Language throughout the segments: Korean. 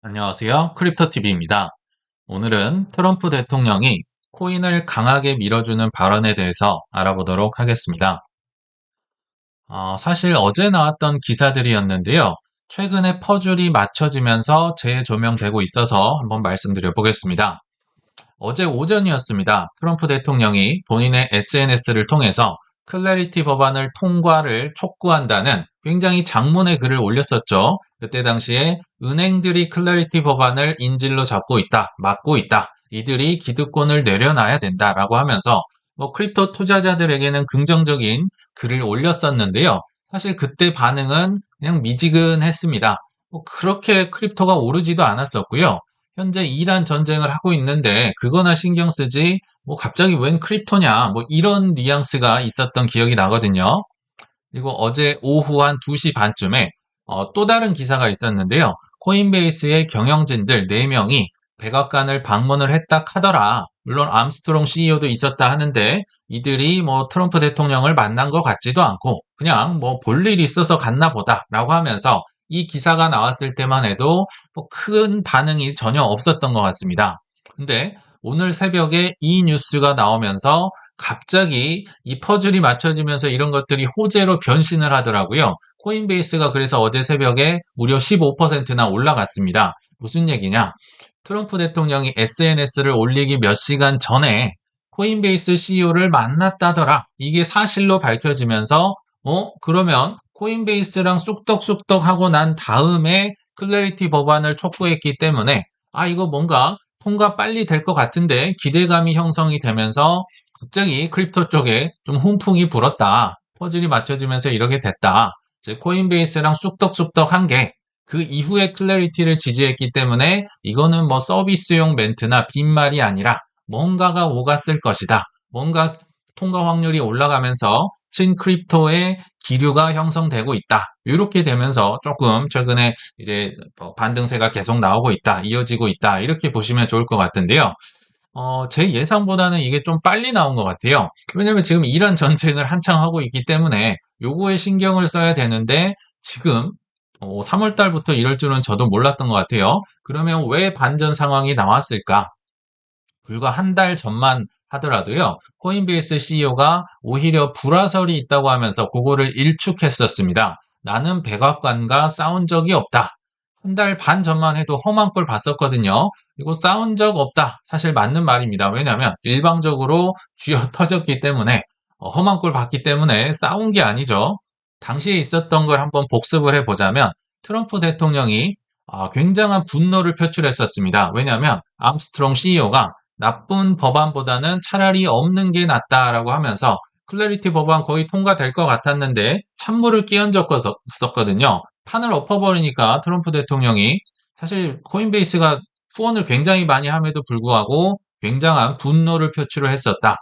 안녕하세요. 크립토TV입니다. 오늘은 트럼프 대통령이 코인을 강하게 밀어주는 발언에 대해서 알아보도록 하겠습니다. 사실 어제 나왔던 기사들이었는데요. 최근에 퍼즐이 맞춰지면서 재조명되고 있어서 한번 말씀드려 보겠습니다. 어제 오전이었습니다. 트럼프 대통령이 본인의 SNS를 통해서 클래리티 법안을 통과를 촉구한다는 굉장히 장문의 글을 올렸었죠. 그때 당시에 은행들이 클래리티 법안을 인질로 잡고 있다, 막고 있다. 이들이 기득권을 내려놔야 된다라고 하면서 크립토 투자자들에게는 긍정적인 글을 올렸었는데요. 사실 그때 반응은 그냥 미지근했습니다. 그렇게 크립토가 오르지도 않았었고요. 현재 이란 전쟁을 하고 있는데 그거나 신경 쓰지 갑자기 웬 크립토냐 이런 뉘앙스가 있었던 기억이 나거든요. 그리고 어제 오후 한 2시 반쯤에 또 다른 기사가 있었는데요. 코인베이스의 경영진들 4명이 백악관을 방문을 했다 하더라. 물론 암스트롱 CEO도 있었다 하는데 이들이 트럼프 대통령을 만난 것 같지도 않고 그냥 볼 일 있어서 갔나 보다라고 하면서 이 기사가 나왔을 때만 해도 큰 반응이 전혀 없었던 것 같습니다. 근데 오늘 새벽에 이 뉴스가 나오면서 갑자기 이 퍼즐이 맞춰지면서 이런 것들이 호재로 변신을 하더라고요. 코인베이스가 그래서 어제 새벽에 무려 15%나 올라갔습니다. 무슨 얘기냐? 트럼프 대통령이 SNS를 올리기 몇 시간 전에 코인베이스 CEO를 만났다더라. 이게 사실로 밝혀지면서 그러면 코인베이스랑 쑥떡쑥떡 하고 난 다음에 클래리티 법안을 촉구했기 때문에 이거 뭔가 통과 빨리 될 것 같은데 기대감이 형성이 되면서 갑자기 크립토 쪽에 좀 훈풍이 불었다. 퍼즐이 맞춰지면서 이렇게 됐다. 즉 코인베이스랑 쑥떡쑥떡 한 게 그 이후에 클래리티를 지지했기 때문에 이거는 서비스용 멘트나 빈말이 아니라 뭔가가 오갔을 것이다. 뭔가 통과 확률이 올라가면서 친 크립토의 기류가 형성되고 있다. 이렇게 되면서 조금 최근에 이제 반등세가 계속 나오고 있다. 이어지고 있다. 이렇게 보시면 좋을 것 같은데요. 제 예상보다는 이게 좀 빨리 나온 것 같아요. 왜냐면 지금 이란 전쟁을 한창 하고 있기 때문에 요거에 신경을 써야 되는데 지금 3월 달부터 이럴 줄은 저도 몰랐던 것 같아요. 그러면 왜 반전 상황이 나왔을까? 불과 한 달 전만 하더라도요. 코인베이스 CEO가 오히려 불화설이 있다고 하면서 그거를 일축했었습니다. 나는 백악관과 싸운 적이 없다. 한 달 반 전만 해도 험한 꼴 봤었거든요. 이거 싸운 적 없다. 사실 맞는 말입니다. 왜냐하면 일방적으로 쥐어 터졌기 때문에 험한 꼴 봤기 때문에 싸운 게 아니죠. 당시에 있었던 걸 한번 복습을 해보자면 트럼프 대통령이 굉장한 분노를 표출했었습니다. 왜냐하면 암스트롱 CEO가 나쁜 법안보다는 차라리 없는 게 낫다라고 하면서 클래리티 법안 거의 통과될 것 같았는데 찬물을 끼얹었었거든요. 판을 엎어버리니까 트럼프 대통령이 사실 코인베이스가 후원을 굉장히 많이 함에도 불구하고 굉장한 분노를 표출을 했었다.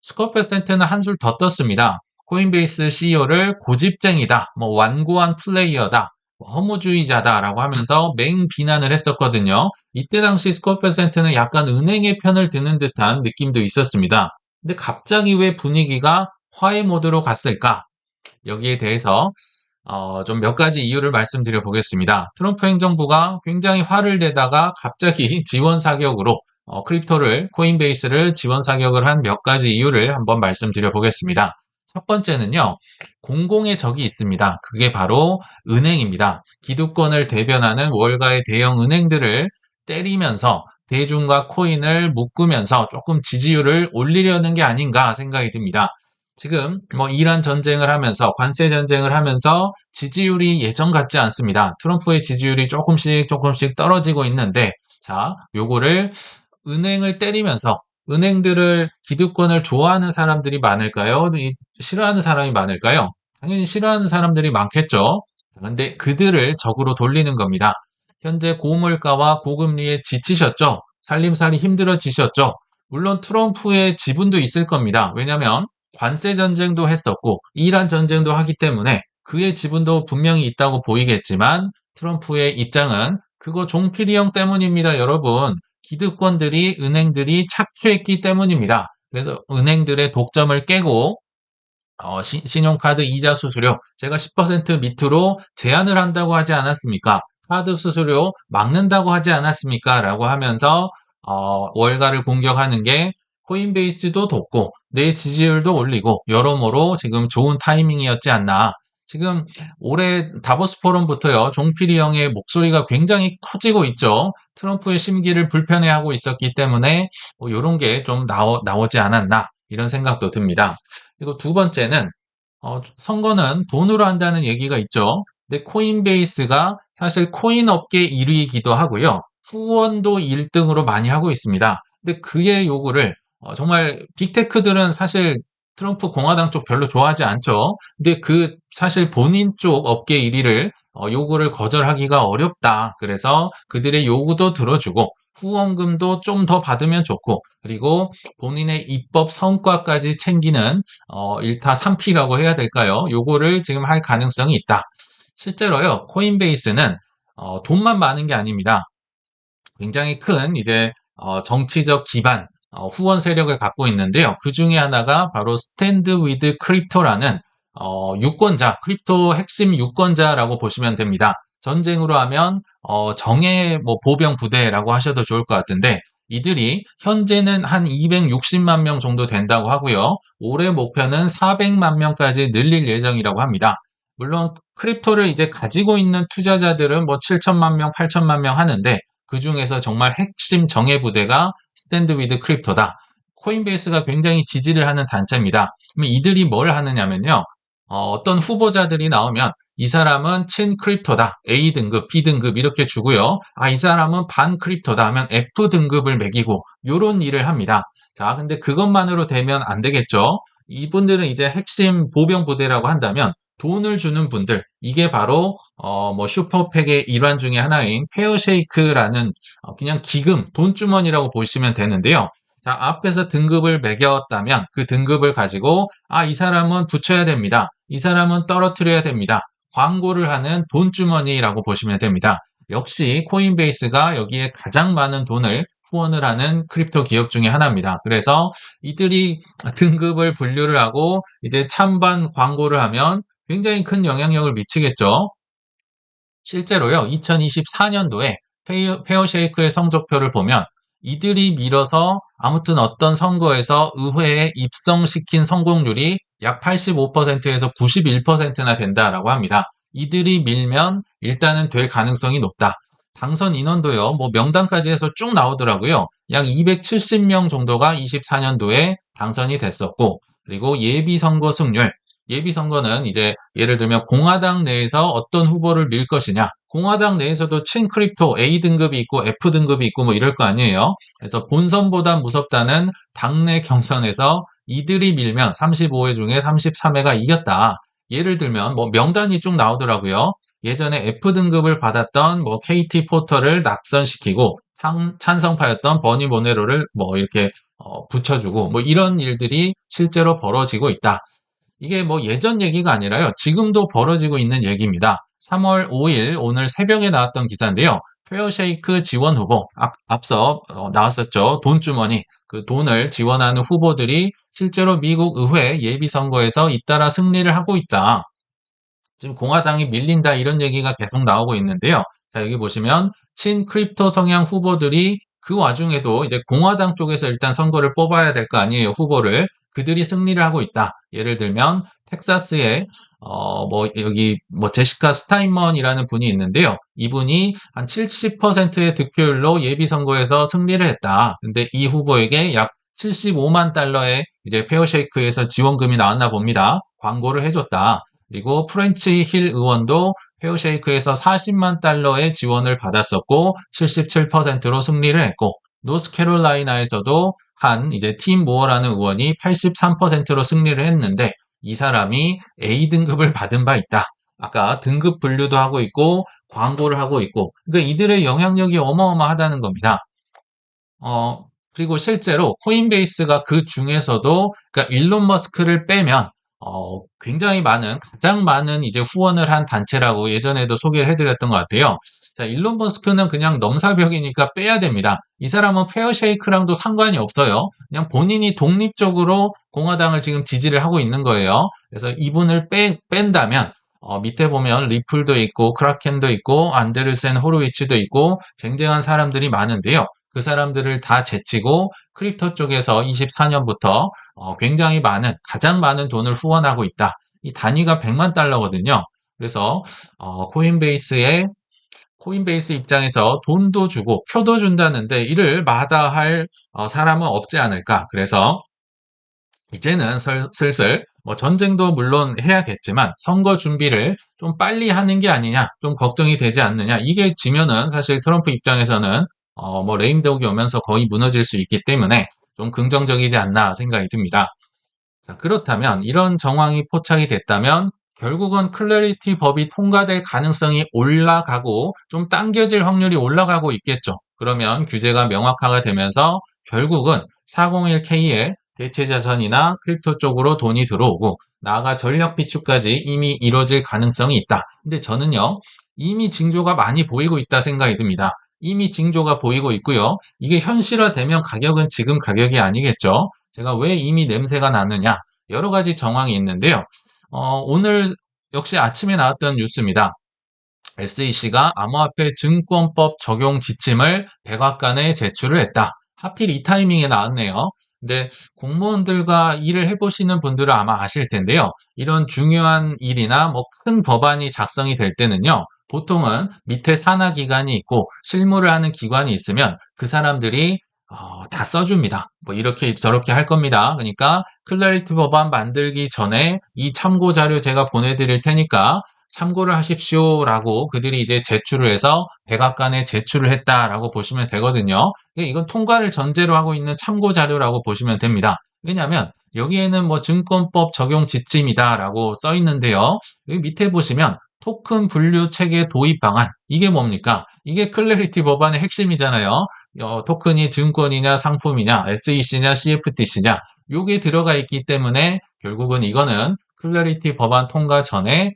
스코페센트는 한술 더 떴습니다. 코인베이스 CEO를 고집쟁이다, 완고한 플레이어다, 허무주의자다라고 하면서 맹 비난을 했었거든요. 이때 당시 스코페센트는 약간 은행의 편을 드는 듯한 느낌도 있었습니다. 근데 갑자기 왜 분위기가 화해 모드로 갔을까? 여기에 대해서 좀 몇 가지 이유를 말씀드려 보겠습니다. 트럼프 행정부가 굉장히 화를 내다가 갑자기 지원 사격으로 크립토를 코인베이스를 지원 사격을 한 몇 가지 이유를 한번 말씀드려 보겠습니다. 첫 번째는요. 공공의 적이 있습니다. 그게 바로 은행입니다. 기득권을 대변하는 월가의 대형 은행들을 때리면서 대중과 코인을 묶으면서 조금 지지율을 올리려는 게 아닌가 생각이 듭니다. 지금 이란 전쟁을 하면서 관세 전쟁을 하면서 지지율이 예전 같지 않습니다. 트럼프의 지지율이 조금씩 떨어지고 있는데 자, 요거를 은행을 때리면서 은행들을 기득권을 좋아하는 사람들이 많을까요? 싫어하는 사람이 많을까요? 당연히 싫어하는 사람들이 많겠죠. 그런데 그들을 적으로 돌리는 겁니다. 현재 고물가와 고금리에 지치셨죠? 살림살이 힘들어지셨죠? 물론 트럼프의 지분도 있을 겁니다. 왜냐하면 관세 전쟁도 했었고 이란 전쟁도 하기 때문에 그의 지분도 분명히 있다고 보이겠지만 트럼프의 입장은 그거 종필이형 때문입니다, 여러분. 기득권들이 은행들이 착취했기 때문입니다. 그래서 은행들의 독점을 깨고 신용카드 이자 수수료 제가 10% 밑으로 제한을 한다고 하지 않았습니까? 카드 수수료 막는다고 하지 않았습니까? 라고 하면서 월가를 공격하는 게 코인베이스도 돕고 내 지지율도 올리고 여러모로 지금 좋은 타이밍이었지 않나. 지금 올해 다보스 포럼부터요, 종필이 형의 목소리가 굉장히 커지고 있죠. 트럼프의 심기를 불편해하고 있었기 때문에 뭐 이런 게 좀 나오지 않았나 이런 생각도 듭니다. 그리고 두 번째는 선거는 돈으로 한다는 얘기가 있죠. 근데 코인베이스가 사실 코인 업계 1위이기도 하고요. 후원도 1등으로 많이 하고 있습니다. 근데 그의 요구를 정말 빅테크들은 사실 트럼프 공화당 쪽 별로 좋아하지 않죠. 근데 그 사실 본인 쪽 업계 1위를 요구를 거절하기가 어렵다. 그래서 그들의 요구도 들어주고 후원금도 좀 더 받으면 좋고 그리고 본인의 입법 성과까지 챙기는 일타 3피라고 해야 될까요? 요거를 지금 할 가능성이 있다. 실제로요, 코인베이스는 돈만 많은 게 아닙니다. 굉장히 큰 이제 정치적 기반, 후원 세력을 갖고 있는데요. 그 중에 하나가 바로 스탠드 위드 크립토라는 유권자, 크립토 핵심 유권자라고 보시면 됩니다. 전쟁으로 하면 정예 뭐 보병 부대라고 하셔도 좋을 것 같은데 이들이 현재는 한 260만 명 정도 된다고 하고요. 올해 목표는 400만 명까지 늘릴 예정이라고 합니다. 물론 크립토를 이제 가지고 있는 투자자들은 뭐 7천만 명, 8천만 명 하는데 그 중에서 정말 핵심 정예 부대가 스탠드 위드 크립토다. 코인베이스가 굉장히 지지를 하는 단체입니다. 그럼 이들이 뭘 하느냐면요. 어떤 후보자들이 나오면 이 사람은 친 크립토다. A 등급, B 등급 이렇게 주고요. 이 사람은 반 크립토다 하면 F 등급을 매기고 요런 일을 합니다. 자, 근데 그것만으로 되면 안 되겠죠. 이분들은 이제 핵심 보병 부대라고 한다면 돈을 주는 분들, 이게 바로 뭐 슈퍼팩의 일환 중에 하나인 페어쉐이크라는 그냥 기금, 돈주머니라고 보시면 되는데요. 자, 앞에서 등급을 매겼다면 그 등급을 가지고 이 사람은 붙여야 됩니다. 이 사람은 떨어뜨려야 됩니다. 광고를 하는 돈주머니라고 보시면 됩니다. 역시 코인베이스가 여기에 가장 많은 돈을 후원을 하는 크립토 기업 중에 하나입니다. 그래서 이들이 등급을 분류를 하고 이제 찬반 광고를 하면 굉장히 큰 영향력을 미치겠죠. 실제로요, 2024년도에 페어쉐이크의 성적표를 보면 이들이 밀어서 아무튼 어떤 선거에서 의회에 입성시킨 성공률이 약 85%에서 91%나 된다라고 합니다. 이들이 밀면 일단은 될 가능성이 높다. 당선 인원도요, 뭐 명단까지 해서 쭉 나오더라고요. 약 270명 정도가 24년도에 당선이 됐었고, 그리고 예비선거 승률, 예비선거는 이제 예를 들면 공화당 내에서 어떤 후보를 밀 것이냐. 공화당 내에서도 친크립토 A 등급이 있고 F 등급이 있고 뭐 이럴 거 아니에요. 그래서 본선보다 무섭다는 당내 경선에서 이들이 밀면 35회 중에 33회가 이겼다. 예를 들면 뭐 명단이 쭉 나오더라고요. 예전에 F 등급을 받았던 뭐 KT 포터를 낙선시키고 찬성파였던 버니 모네로를 뭐 이렇게 붙여주고 뭐 이런 일들이 실제로 벌어지고 있다. 이게 뭐 예전 얘기가 아니라요. 지금도 벌어지고 있는 얘기입니다. 3월 5일 오늘 새벽에 나왔던 기사인데요. 페어쉐이크 지원 후보 앞서 나왔었죠. 돈주머니 그 돈을 지원하는 후보들이 실제로 미국 의회 예비선거에서 잇따라 승리를 하고 있다. 지금 공화당이 밀린다 이런 얘기가 계속 나오고 있는데요. 자, 여기 보시면 친크립토 성향 후보들이 그 와중에도 이제 공화당 쪽에서 일단 선거를 뽑아야 될 거 아니에요, 후보를. 그들이 승리를 하고 있다. 예를 들면 텍사스에 뭐 여기 뭐 제시카 스타인먼이라는 분이 있는데요. 이분이 한 70%의 득표율로 예비 선거에서 승리를 했다. 근데 이 후보에게 약 75만 달러의 이제 페어쉐이크에서 지원금이 나왔나 봅니다. 광고를 해줬다. 그리고 프렌치 힐 의원도 페어쉐이크에서 40만 달러의 지원을 받았었고 77%로 승리를 했고 노스캐롤라이나에서도 한 이제 팀 무어라는 의원이 83%로 승리를 했는데 이 사람이 A 등급을 받은 바 있다. 아까 등급 분류도 하고 있고 광고를 하고 있고 그러니까 이들의 영향력이 어마어마하다는 겁니다. 그리고 실제로 코인베이스가 그 중에서도 그러니까 일론 머스크를 빼면 굉장히 가장 많은 이제 후원을 한 단체라고 예전에도 소개를 해드렸던 것 같아요. 자, 일론 머스크는 그냥 넘사벽이니까 빼야 됩니다. 이 사람은 페어쉐이크랑도 상관이 없어요. 그냥 본인이 독립적으로 공화당을 지금 지지를 하고 있는 거예요. 그래서 이분을 뺀다면 밑에 보면 리플도 있고 크라켄도 있고 안데르센 호로위츠도 있고 쟁쟁한 사람들이 많은데요. 그 사람들을 다 제치고 크립토 쪽에서 24년부터 굉장히 많은, 가장 많은 돈을 후원하고 있다. 이 단위가 100만 달러거든요. 그래서 코인베이스 입장에서 돈도 주고 표도 준다는데 이를 마다할 사람은 없지 않을까. 그래서 이제는 슬슬 뭐 전쟁도 물론 해야겠지만 선거 준비를 좀 빨리 하는 게 아니냐, 좀 걱정이 되지 않느냐. 이게 지면은 사실 트럼프 입장에서는 뭐 레임덕이 오면서 거의 무너질 수 있기 때문에 좀 긍정적이지 않나 생각이 듭니다. 자, 그렇다면 이런 정황이 포착이 됐다면 결국은 클래리티 법이 통과될 가능성이 올라가고 좀 당겨질 확률이 올라가고 있겠죠. 그러면 규제가 명확화가 되면서 결국은 401k에 대체 자산이나 크립토 쪽으로 돈이 들어오고 나아가 전략 비축까지 이미 이뤄질 가능성이 있다. 근데 저는요, 이미 징조가 많이 보이고 있다 생각이 듭니다. 이미 징조가 보이고 있고요. 이게 현실화되면 가격은 지금 가격이 아니겠죠. 제가 왜 이미 냄새가 나느냐? 여러 가지 정황이 있는데요. 오늘 역시 아침에 나왔던 뉴스입니다. SEC가 암호화폐 증권법 적용 지침을 백악관에 제출을 했다. 하필 이 타이밍에 나왔네요. 근데 공무원들과 일을 해보시는 분들은 아마 아실 텐데요. 이런 중요한 일이나 뭐 큰 법안이 작성이 될 때는요. 보통은 밑에 산하 기관이 있고 실무를 하는 기관이 있으면 그 사람들이 다 써줍니다. 뭐 이렇게 저렇게 할 겁니다. 그러니까 클래리티 법안 만들기 전에 이 참고 자료 제가 보내드릴 테니까 참고를 하십시오라고 그들이 이제 제출을 해서 백악관에 제출을 했다라고 보시면 되거든요. 이건 통과를 전제로 하고 있는 참고 자료라고 보시면 됩니다. 왜냐하면 여기에는 뭐 증권법 적용 지침이다라고 써 있는데요. 여기 밑에 보시면 토큰 분류 체계 도입 방안. 이게 뭡니까? 이게 클래리티 법안의 핵심이잖아요. 토큰이 증권이냐 상품이냐 SEC냐 CFTC냐 요게 들어가 있기 때문에 결국은 이거는 클래리티 법안 통과 전에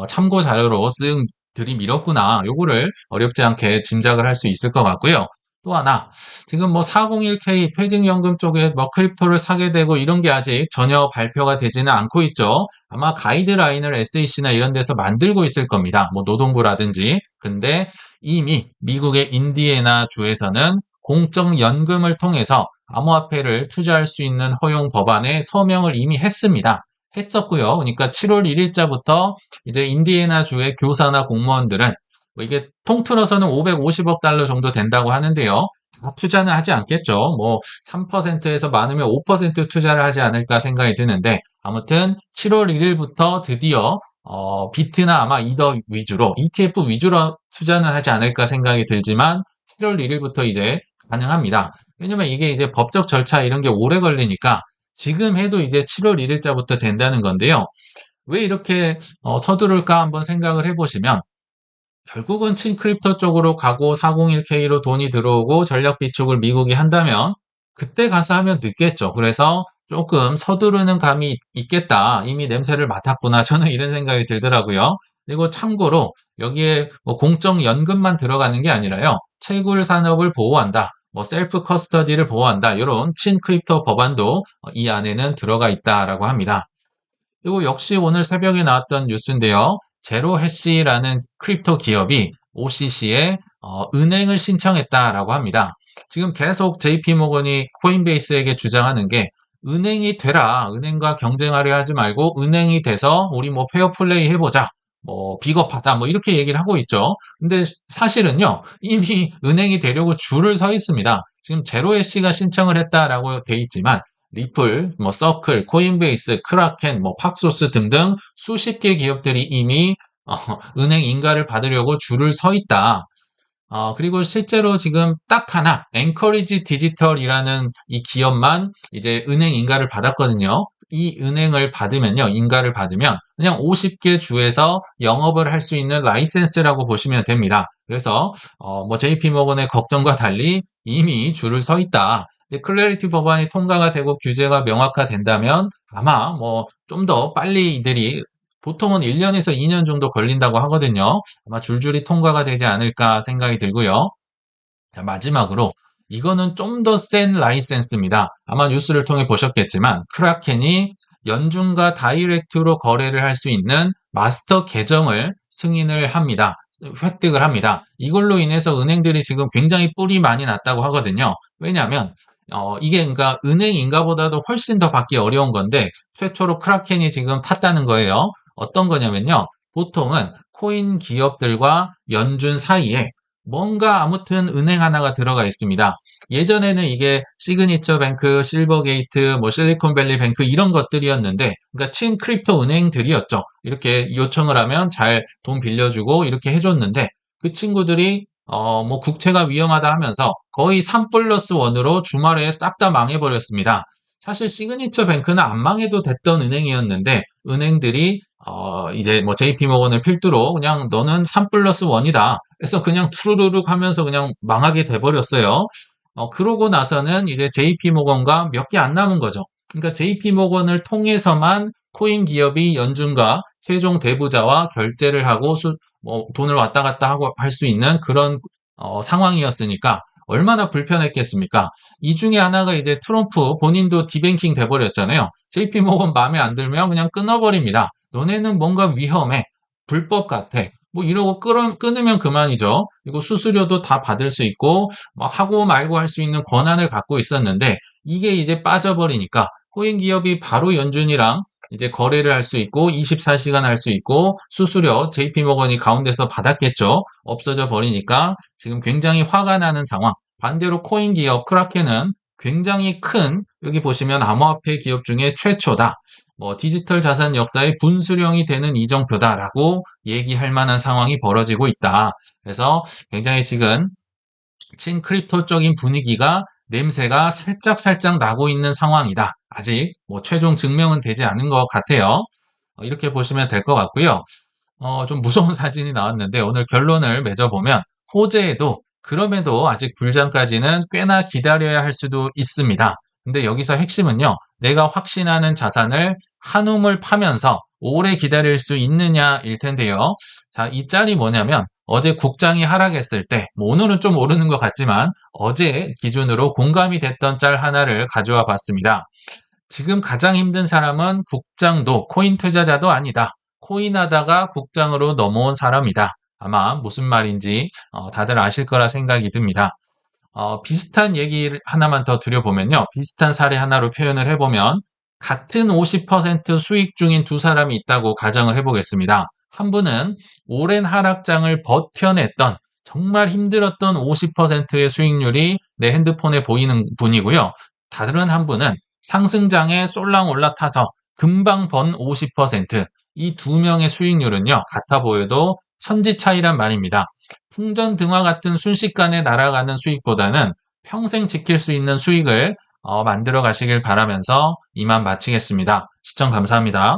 참고 자료로 쓱 들이밀었구나. 요거를 어렵지 않게 짐작을 할 수 있을 것 같고요. 또 하나, 지금 뭐 401k 퇴직연금 쪽에 뭐 크립토를 사게 되고 이런 게 아직 전혀 발표가 되지는 않고 있죠. 아마 가이드라인을 SEC나 이런 데서 만들고 있을 겁니다. 뭐 노동부라든지. 근데 이미 미국의 인디애나 주에서는 공적연금을 통해서 암호화폐를 투자할 수 있는 허용 법안에 서명을 이미 했었고요. 그러니까 7월 1일자부터 이제 인디애나 주의 교사나 공무원들은 뭐 이게 통틀어서는 550억 달러 정도 된다고 하는데요. 다 투자는 하지 않겠죠. 뭐 3%에서 많으면 5% 투자를 하지 않을까 생각이 드는데 아무튼 7월 1일부터 드디어 비트나 아마 이더 위주로 ETF 위주로 투자는 하지 않을까 생각이 들지만 7월 1일부터 이제 가능합니다. 왜냐면 이게 이제 법적 절차 이런 게 오래 걸리니까 지금 해도 이제 7월 1일자부터 된다는 건데요. 왜 이렇게 서두를까 한번 생각을 해보시면 결국은 친크립토 쪽으로 가고 401k로 돈이 들어오고 전략 비축을 미국이 한다면 그때 가서 하면 늦겠죠. 그래서 조금 서두르는 감이 있겠다. 이미 냄새를 맡았구나. 저는 이런 생각이 들더라고요. 그리고 참고로 여기에 뭐 공적연금만 들어가는 게 아니라요. 채굴 산업을 보호한다. 뭐 셀프 커스터디를 보호한다. 이런 친크립토 법안도 이 안에는 들어가 있다라고 합니다. 그리고 역시 오늘 새벽에 나왔던 뉴스인데요. 제로해시라는 크립토 기업이 OCC에 은행을 신청했다라고 합니다. 지금 계속 JP모건이 코인베이스에게 주장하는 게 은행이 되라. 은행과 경쟁하려 하지 말고 은행이 돼서 우리 뭐 페어플레이 해보자. 뭐 비겁하다. 뭐 이렇게 얘기를 하고 있죠. 근데 사실은요. 이미 은행이 되려고 줄을 서 있습니다. 지금 제로해시가 신청을 했다라고 돼 있지만 리플, 뭐 서클, 코인베이스, 크라켄, 뭐 팍소스 등등 수십 개 기업들이 이미 은행 인가를 받으려고 줄을 서 있다. 그리고 실제로 지금 딱 하나, 앵커리지 디지털이라는 이 기업만 이제 은행 인가를 받았거든요. 이 은행을 받으면요, 인가를 받으면 그냥 50개 주에서 영업을 할 수 있는 라이센스라고 보시면 됩니다. 그래서 뭐 JP모건의 걱정과 달리 이미 줄을 서 있다. 클래리티 법안이 통과가 되고 규제가 명확화된다면 아마 뭐 좀 더 빨리 이들이 보통은 1년에서 2년 정도 걸린다고 하거든요. 아마 줄줄이 통과가 되지 않을까 생각이 들고요. 자, 마지막으로 이거는 좀 더 센 라이센스입니다. 아마 뉴스를 통해 보셨겠지만 크라켄이 연준과 다이렉트로 거래를 할 수 있는 마스터 계정을 승인을 합니다. 획득을 합니다. 이걸로 인해서 은행들이 지금 굉장히 뿔이 많이 났다고 하거든요. 왜냐하면 이게 그러니까 은행 인가보다도 훨씬 더 받기 어려운 건데 최초로 크라켄이 지금 탔다는 거예요. 어떤 거냐면요. 보통은 코인 기업들과 연준 사이에 뭔가 아무튼 은행 하나가 들어가 있습니다. 예전에는 이게 시그니처 뱅크, 실버게이트, 뭐 실리콘밸리 뱅크 이런 것들이었는데, 그러니까 친 크립토 은행들이었죠. 이렇게 요청을 하면 잘 돈 빌려주고 이렇게 해줬는데, 그 친구들이 뭐 국채가 위험하다 하면서 거의 3+1으로 주말에 싹 다 망해버렸습니다. 사실 시그니처 뱅크는 안 망해도 됐던 은행이었는데, 은행들이 이제 뭐 JP모건을 필두로 그냥 너는 3+1이다. 그래서 그냥 투르르륵 하면서 그냥 망하게 돼버렸어요. 그러고 나서는 이제 JP모건과 몇 개 안 남은 거죠. 그러니까 JP모건을 통해서만 코인 기업이 연준과 최종 대부자와 결제를 하고 뭐 돈을 왔다 갔다 하고 할 수 있는 그런 상황이었으니까 얼마나 불편했겠습니까? 이 중에 하나가 이제 트럼프 본인도 디뱅킹 돼버렸잖아요. JP모건 마음에 안 들면 그냥 끊어버립니다. 너네는 뭔가 위험해. 불법 같아. 뭐 이러고 끊으면 그만이죠. 그리고 수수료도 다 받을 수 있고 막 하고 말고 할 수 있는 권한을 갖고 있었는데 이게 이제 빠져버리니까 코인 기업이 바로 연준이랑 이제 거래를 할 수 있고 24시간 할 수 있고 수수료 JP모건이 가운데서 받았겠죠. 없어져 버리니까 지금 굉장히 화가 나는 상황. 반대로 코인 기업 크라켄은 굉장히 큰 여기 보시면 암호화폐 기업 중에 최초다. 뭐 디지털 자산 역사의 분수령이 되는 이정표다라고 얘기할 만한 상황이 벌어지고 있다. 그래서 굉장히 지금 친크립토적인 분위기가 냄새가 살짝 나고 있는 상황이다. 아직 뭐 최종 증명은 되지 않은 것 같아요. 이렇게 보시면 될 것 같고요. 좀 무서운 사진이 나왔는데 오늘 결론을 맺어보면 호재에도 그럼에도 아직 불장까지는 꽤나 기다려야 할 수도 있습니다. 근데 여기서 핵심은요. 내가 확신하는 자산을 한움을 파면서 오래 기다릴 수 있느냐일 텐데요. 자, 이 짤이 뭐냐면 어제 국장이 하락했을 때, 뭐 오늘은 좀 오르는 것 같지만 어제 기준으로 공감이 됐던 짤 하나를 가져와 봤습니다. 지금 가장 힘든 사람은 국장도 코인 투자자도 아니다. 코인하다가 국장으로 넘어온 사람이다. 아마 무슨 말인지 다들 아실 거라 생각이 듭니다. 비슷한 얘기를 하나만 더 드려보면요. 비슷한 사례 하나로 표현을 해보면 같은 50% 수익 중인 두 사람이 있다고 가정을 해보겠습니다. 한 분은 오랜 하락장을 버텨냈던 정말 힘들었던 50%의 수익률이 내 핸드폰에 보이는 분이고요. 다른 한 분은 상승장에 쏠랑 올라타서 금방 번 50%. 이 두 명의 수익률은요, 같아 보여도 천지 차이란 말입니다. 풍전등화 같은 순식간에 날아가는 수익보다는 평생 지킬 수 있는 수익을 만들어 가시길 바라면서 이만 마치겠습니다. 시청 감사합니다.